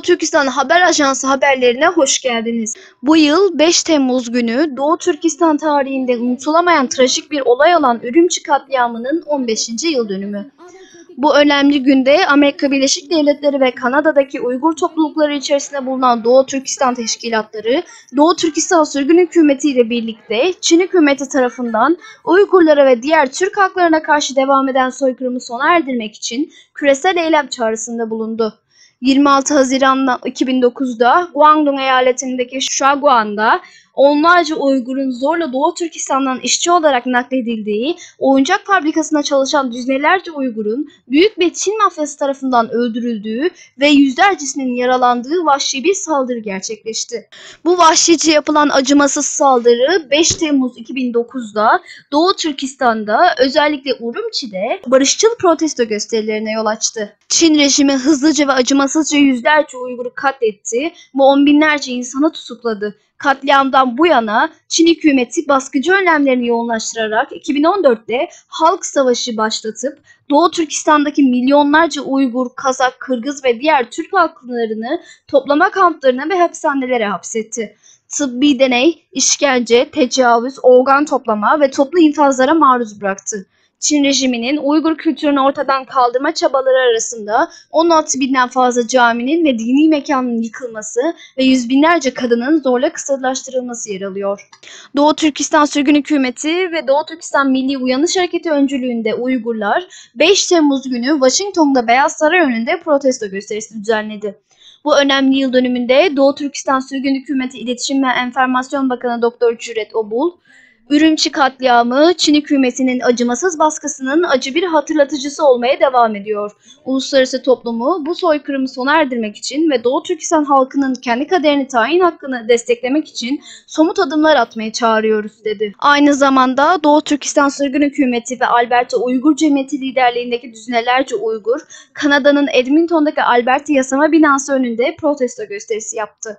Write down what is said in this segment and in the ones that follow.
Türkistan Haber Ajansı haberlerine hoş geldiniz. Bu yıl 5 Temmuz günü Doğu Türkistan tarihinde unutulamayan trajik bir olay olan Ürümçi katliamının 15. yıl dönümü. Bu önemli günde Amerika Birleşik Devletleri ve Kanada'daki Uygur toplulukları içerisinde bulunan Doğu Türkistan teşkilatları, Doğu Türkistan Sürgün Hükümeti ile birlikte Çin hükümeti tarafından Uygurlara ve diğer Türk halklarına karşı devam eden soykırımı sona erdirmek için küresel eylem çağrısında bulundu. 26 Haziran 2009'da Guangdong eyaletindeki Shaoguan'da onlarca Uygur'un zorla Doğu Türkistan'dan işçi olarak nakledildiği, oyuncak fabrikasında çalışan düzinelerce Uygur'un büyük bir Çin mafyası tarafından öldürüldüğü ve yüzlercesinin yaralandığı vahşi bir saldırı gerçekleşti. Bu vahşice yapılan acımasız saldırı 5 Temmuz 2009'da Doğu Türkistan'da, özellikle Urumçi'de barışçıl protesto gösterilerine yol açtı. Çin rejimi hızlıca ve acımasızca yüzlerce Uygur'u katletti ve on binlerce insanı tutukladı. Katliamdan bu yana Çin hükümeti baskıcı önlemlerini yoğunlaştırarak 2014'te halk savaşı başlatıp Doğu Türkistan'daki milyonlarca Uygur, Kazak, Kırgız ve diğer Türk halklarını toplama kamplarına ve hapishanelere hapsetti. Tıbbi deney, işkence, tecavüz, organ toplama ve toplu infazlara maruz bıraktı. Çin rejiminin Uygur kültürünü ortadan kaldırma çabaları arasında 16 binden fazla caminin ve dini mekanın yıkılması ve yüz binlerce kadının zorla kısırlaştırılması yer alıyor. Doğu Türkistan Sürgün Hükümeti ve Doğu Türkistan Milli Uyanış Hareketi öncülüğünde Uygurlar 5 Temmuz günü Washington'da Beyaz Saray önünde protesto gösterisi düzenledi. Bu önemli yıl dönümünde Doğu Türkistan Sürgün Hükümeti İletişim ve Enformasyon Bakanı Dr. Cüret Obul, Ürümçi katliamı Çin hükümetinin acımasız baskısının acı bir hatırlatıcısı olmaya devam ediyor. Uluslararası toplumu bu soykırımı sona erdirmek için ve Doğu Türkistan halkının kendi kaderini tayin hakkını desteklemek için somut adımlar atmaya çağırıyoruz dedi. Aynı zamanda Doğu Türkistan Sürgün Hükümeti ve Alberta Uygur Cemiyeti liderliğindeki düzinelerce Uygur, Kanada'nın Edmonton'daki Alberta Yasama Binası önünde protesto gösterisi yaptı.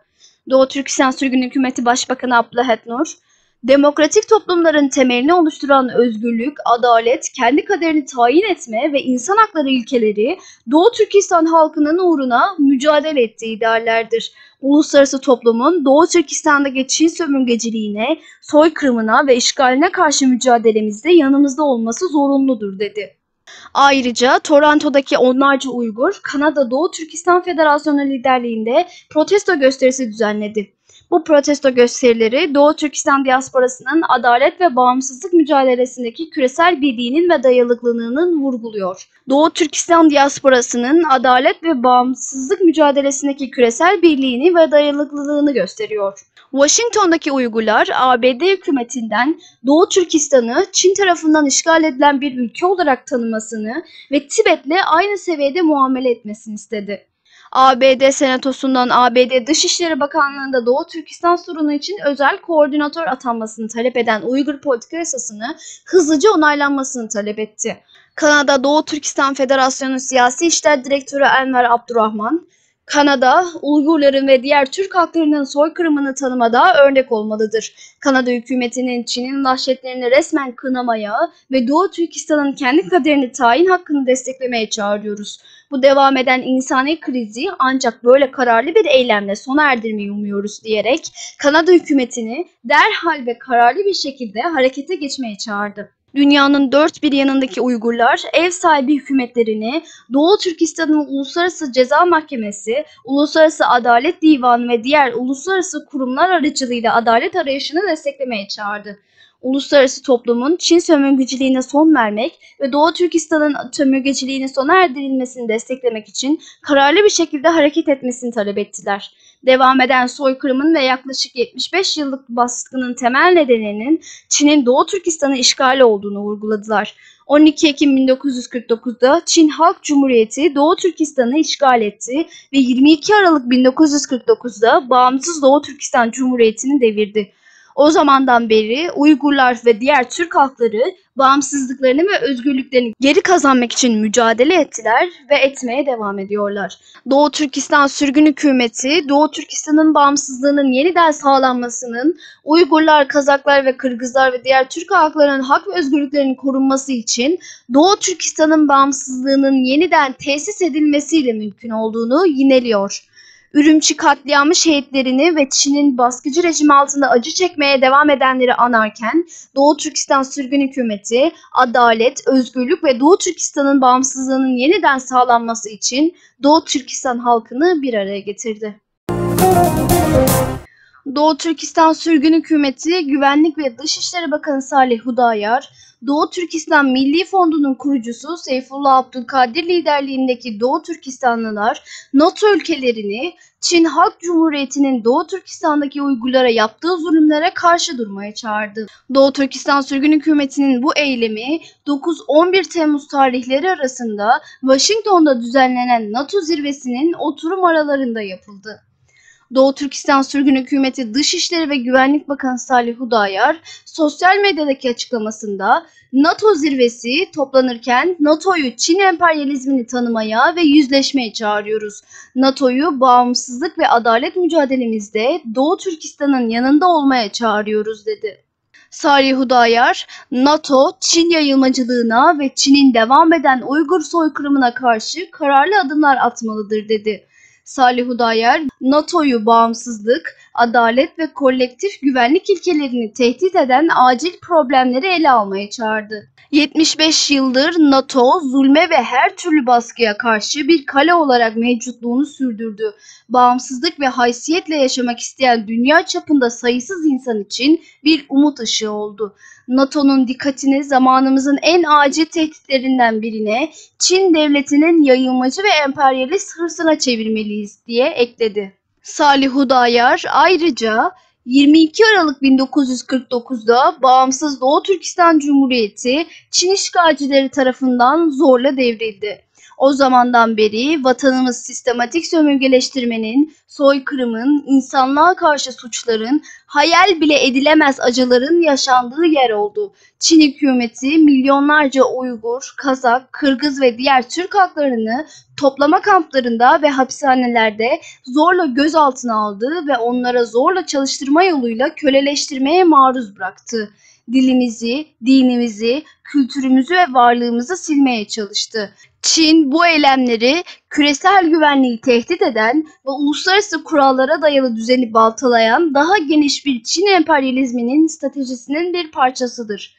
Doğu Türkistan Sürgün Hükümeti Başbakanı Abdullah Hetnur, demokratik toplumların temelini oluşturan özgürlük, adalet, kendi kaderini tayin etme ve insan hakları ilkeleri Doğu Türkistan halkının uğruna mücadele ettiği ideallerdir. Uluslararası toplumun Doğu Türkistan'daki Çin sömürgeciliğine, soykırımına ve işgaline karşı mücadelemizde yanımızda olması zorunludur dedi. Ayrıca Toronto'daki onlarca Uygur, Kanada Doğu Türkistan Federasyonu liderliğinde protesto gösterisi düzenledi. Bu protesto gösterileri Doğu Türkistan diasporasının adalet ve bağımsızlık mücadelesindeki küresel birliğinin ve dayanıklılığının vurguluyor. Doğu Türkistan diasporasının adalet ve bağımsızlık mücadelesindeki küresel birliğini ve dayanıklılığını gösteriyor. Washington'daki Uygurlar, ABD hükümetinden Doğu Türkistan'ı Çin tarafından işgal edilen bir ülke olarak tanımasını ve Tibet'le aynı seviyede muamele etmesini istedi. ABD Senatosu'ndan ABD Dışişleri Bakanlığı'nda Doğu Türkistan sorunu için özel koordinatör atanmasını talep eden Uygur politika yasasını hızlıca onaylanmasını talep etti. Kanada Doğu Türkistan Federasyonu Siyasi İşler Direktörü Enver Abdurrahman, Kanada, Uygurların ve diğer Türk halklarının soykırımını tanımada örnek olmalıdır. Kanada hükümetinin Çin'in vahşetlerini resmen kınamaya ve Doğu Türkistan'ın kendi kaderini tayin hakkını desteklemeye çağırıyoruz. Bu devam eden insani krizi ancak böyle kararlı bir eylemle sona erdirmeyi umuyoruz diyerek Kanada hükümetini derhal ve kararlı bir şekilde harekete geçmeye çağırdı. Dünyanın dört bir yanındaki Uygurlar, ev sahibi hükümetlerini, Doğu Türkistan'ın Uluslararası Ceza Mahkemesi, Uluslararası Adalet Divanı ve diğer uluslararası kurumlar aracılığıyla adalet arayışını desteklemeye çağırdı. Uluslararası toplumun Çin sömürgeciliğine son vermek ve Doğu Türkistan'ın sömürgeciliğini sona erdirilmesini desteklemek için kararlı bir şekilde hareket etmesini talep ettiler. Devam eden soykırımın ve yaklaşık 75 yıllık baskının temel nedeninin Çin'in Doğu Türkistan'ı işgali olduğunu vurguladılar. 12 Ekim 1949'da Çin Halk Cumhuriyeti Doğu Türkistan'ı işgal etti ve 22 Aralık 1949'da bağımsız Doğu Türkistan Cumhuriyeti'ni devirdi. O zamandan beri Uygurlar ve diğer Türk halkları bağımsızlıklarını ve özgürlüklerini geri kazanmak için mücadele ettiler ve etmeye devam ediyorlar. Doğu Türkistan Sürgün Hükümeti, Doğu Türkistan'ın bağımsızlığının yeniden sağlanmasının, Uygurlar, Kazaklar ve Kırgızlar ve diğer Türk halklarının hak ve özgürlüklerinin korunması için Doğu Türkistan'ın bağımsızlığının yeniden tesis edilmesiyle mümkün olduğunu yineliyor. Ürümçi katliamı şehitlerini ve Çin'in baskıcı rejimi altında acı çekmeye devam edenleri anarken Doğu Türkistan Sürgün Hükümeti, adalet, özgürlük ve Doğu Türkistan'ın bağımsızlığının yeniden sağlanması için Doğu Türkistan halkını bir araya getirdi. Doğu Türkistan Sürgün Hükümeti, Güvenlik ve Dışişleri Bakanı Salih Hudayar, Doğu Türkistan Milli Fondu'nun kurucusu Seyfullah Abdülkadir liderliğindeki Doğu Türkistanlılar, NATO ülkelerini Çin Halk Cumhuriyeti'nin Doğu Türkistan'daki Uygurlara yaptığı zulümlere karşı durmaya çağırdı. Doğu Türkistan Sürgün Hükümeti'nin bu eylemi 9-11 Temmuz tarihleri arasında Washington'da düzenlenen NATO zirvesinin oturum aralarında yapıldı. Doğu Türkistan Sürgün Hükümeti Dışişleri ve Güvenlik Bakanı Salih Hudayar sosyal medyadaki açıklamasında NATO zirvesi toplanırken NATO'yu Çin emperyalizmini tanımaya ve yüzleşmeye çağırıyoruz. NATO'yu bağımsızlık ve adalet mücadelemizde Doğu Türkistan'ın yanında olmaya çağırıyoruz dedi. Salih Hudayar, NATO, Çin yayılmacılığına ve Çin'in devam eden Uygur soykırımına karşı kararlı adımlar atmalıdır dedi. Salih Hudayar, NATO'yu bağımsızlık, adalet ve kolektif güvenlik ilkelerini tehdit eden acil problemleri ele almaya çağırdı. 75 yıldır NATO, zulme ve her türlü baskıya karşı bir kale olarak mevcutluğunu sürdürdü. Bağımsızlık ve haysiyetle yaşamak isteyen dünya çapında sayısız insan için bir umut ışığı oldu. NATO'nun dikkatini zamanımızın en acil tehditlerinden birine, Çin devletinin yayılmacı ve emperyalist hırsına çevirmeliyiz diye ekledi. Salih Hudayar ayrıca 22 Aralık 1949'da bağımsız Doğu Türkistan Cumhuriyeti Çin işgalcileri tarafından zorla devrildi. O zamandan beri vatanımız sistematik sömürgeleştirmenin, soykırımın, insanlığa karşı suçların, hayal bile edilemez acıların yaşandığı yer oldu. Çin hükümeti milyonlarca Uygur, Kazak, Kırgız ve diğer Türk halklarını toplama kamplarında ve hapishanelerde zorla gözaltına aldı ve onlara zorla çalıştırma yoluyla köleleştirmeye maruz bıraktı. Dilimizi, dinimizi, kültürümüzü ve varlığımızı silmeye çalıştı. Çin bu eylemleri küresel güvenliği tehdit eden ve uluslararası kurallara dayalı düzeni baltalayan daha geniş bir Çin emperyalizminin stratejisinin bir parçasıdır.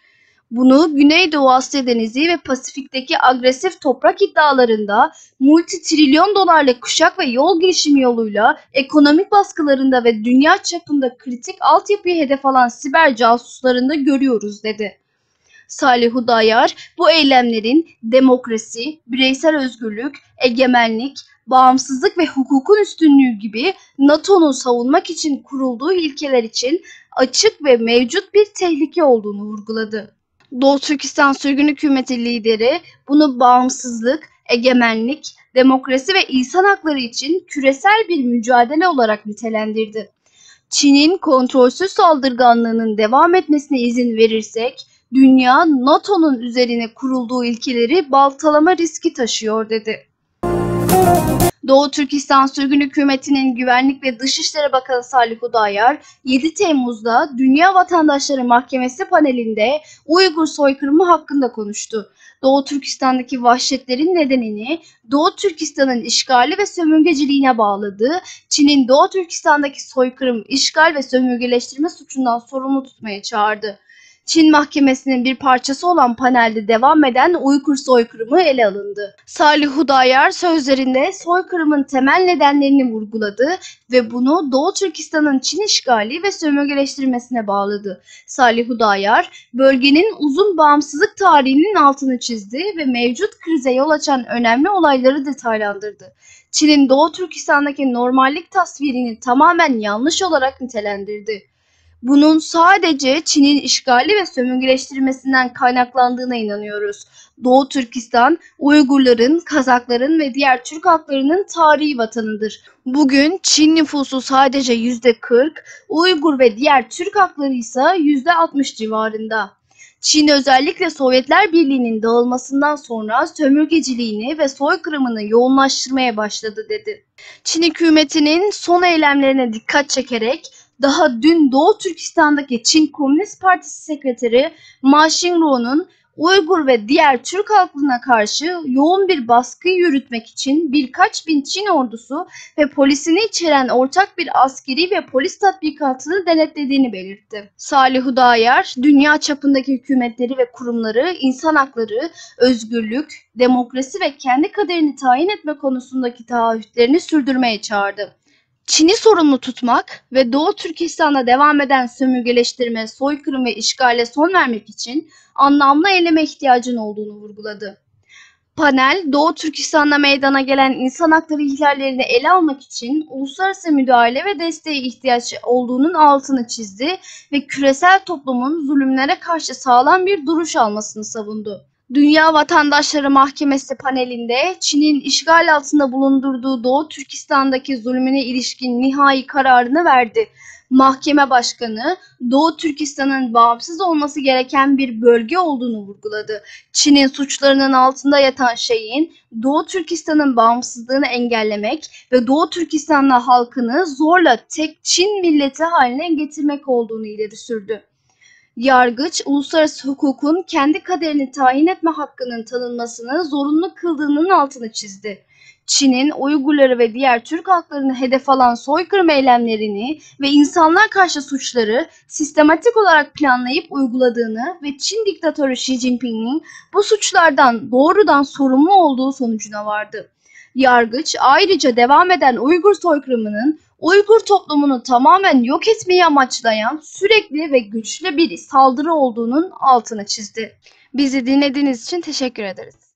Bunu Güneydoğu Asya Denizi ve Pasifik'teki agresif toprak iddialarında, multitrilyon dolarlık kuşak ve yol girişimi yoluyla ekonomik baskılarında ve dünya çapında kritik altyapıyı hedef alan siber casuslarında görüyoruz dedi. Salih Hudayar bu eylemlerin demokrasi, bireysel özgürlük, egemenlik, bağımsızlık ve hukukun üstünlüğü gibi NATO'nun savunmak için kurulduğu ilkeler için açık ve mevcut bir tehlike olduğunu vurguladı. Doğu Türkistan Sürgün Hükümeti lideri bunu bağımsızlık, egemenlik, demokrasi ve insan hakları için küresel bir mücadele olarak nitelendirdi. Çin'in kontrolsüz saldırganlığının devam etmesine izin verirsek, dünya NATO'nun üzerine kurulduğu ilkeleri baltalama riski taşıyor dedi. Doğu Türkistan Sürgün Hükümeti'nin Güvenlik ve Dışişleri Bakanı Salih Hudayar, 7 Temmuz'da Dünya Vatandaşları Mahkemesi panelinde Uygur soykırımı hakkında konuştu. Doğu Türkistan'daki vahşetlerin nedenini Doğu Türkistan'ın işgali ve sömürgeciliğine bağladı. Çin'in Doğu Türkistan'daki soykırım, işgal ve sömürgeleştirme suçundan sorumlu tutmaya çağırdı. Çin mahkemesinin bir parçası olan panelde devam eden Uygur soykırımı ele alındı. Salih Hudayar sözlerinde soykırımın temel nedenlerini vurguladı ve bunu Doğu Türkistan'ın Çin işgali ve sömürgeleştirmesine bağladı. Salih Hudayar, bölgenin uzun bağımsızlık tarihinin altını çizdi ve mevcut krize yol açan önemli olayları detaylandırdı. Çin'in Doğu Türkistan'daki normallik tasvirini tamamen yanlış olarak nitelendirdi. Bunun sadece Çin'in işgali ve sömürgeleştirmesinden kaynaklandığına inanıyoruz. Doğu Türkistan, Uygurların, Kazakların ve diğer Türk halklarının tarihi vatanıdır. Bugün Çin nüfusu sadece %40, Uygur ve diğer Türk halkları ise %60 civarında. Çin özellikle Sovyetler Birliği'nin dağılmasından sonra sömürgeciliğini ve soykırımını yoğunlaştırmaya başladı dedi. Çin hükümetinin son eylemlerine dikkat çekerek daha dün Doğu Türkistan'daki Çin Komünist Partisi Sekreteri Ma Xinruo'nun Uygur ve diğer Türk halklarına karşı yoğun bir baskı yürütmek için birkaç bin Çin ordusu ve polisini içeren ortak bir askeri ve polis tatbikatını denetlediğini belirtti. Salih Hudayar, dünya çapındaki hükümetleri ve kurumları insan hakları, özgürlük, demokrasi ve kendi kaderini tayin etme konusundaki taahhütlerini sürdürmeye çağırdı. Çin'i sorumlu tutmak ve Doğu Türkistan'da devam eden sömürgeleştirme, soykırım ve işgale son vermek için anlamlı eyleme ihtiyacın olduğunu vurguladı. Panel, Doğu Türkistan'da meydana gelen insan hakları ihlallerini ele almak için uluslararası müdahale ve desteğe ihtiyaç olduğunun altını çizdi ve küresel toplumun zulümlere karşı sağlam bir duruş almasını savundu. Dünya Vatandaşları Mahkemesi panelinde Çin'in işgal altında bulundurduğu Doğu Türkistan'daki zulmüne ilişkin nihai kararını verdi. Mahkeme başkanı, Doğu Türkistan'ın bağımsız olması gereken bir bölge olduğunu vurguladı. Çin'in suçlarının altında yatan şeyin Doğu Türkistan'ın bağımsızlığını engellemek ve Doğu Türkistanlı halkını zorla tek Çin milleti haline getirmek olduğunu ileri sürdü. Yargıç, uluslararası hukukun kendi kaderini tayin etme hakkının tanınmasını zorunlu kıldığının altını çizdi. Çin'in Uygurları ve diğer Türk halklarını hedef alan soykırım eylemlerini ve insanlığa karşı suçları sistematik olarak planlayıp uyguladığını ve Çin diktatörü Xi Jinping'in bu suçlardan doğrudan sorumlu olduğu sonucuna vardı. Yargıç ayrıca devam eden Uygur soykırımının Uygur toplumunu tamamen yok etmeyi amaçlayan sürekli ve güçlü bir saldırı olduğunun altını çizdi. Bizi dinlediğiniz için teşekkür ederiz.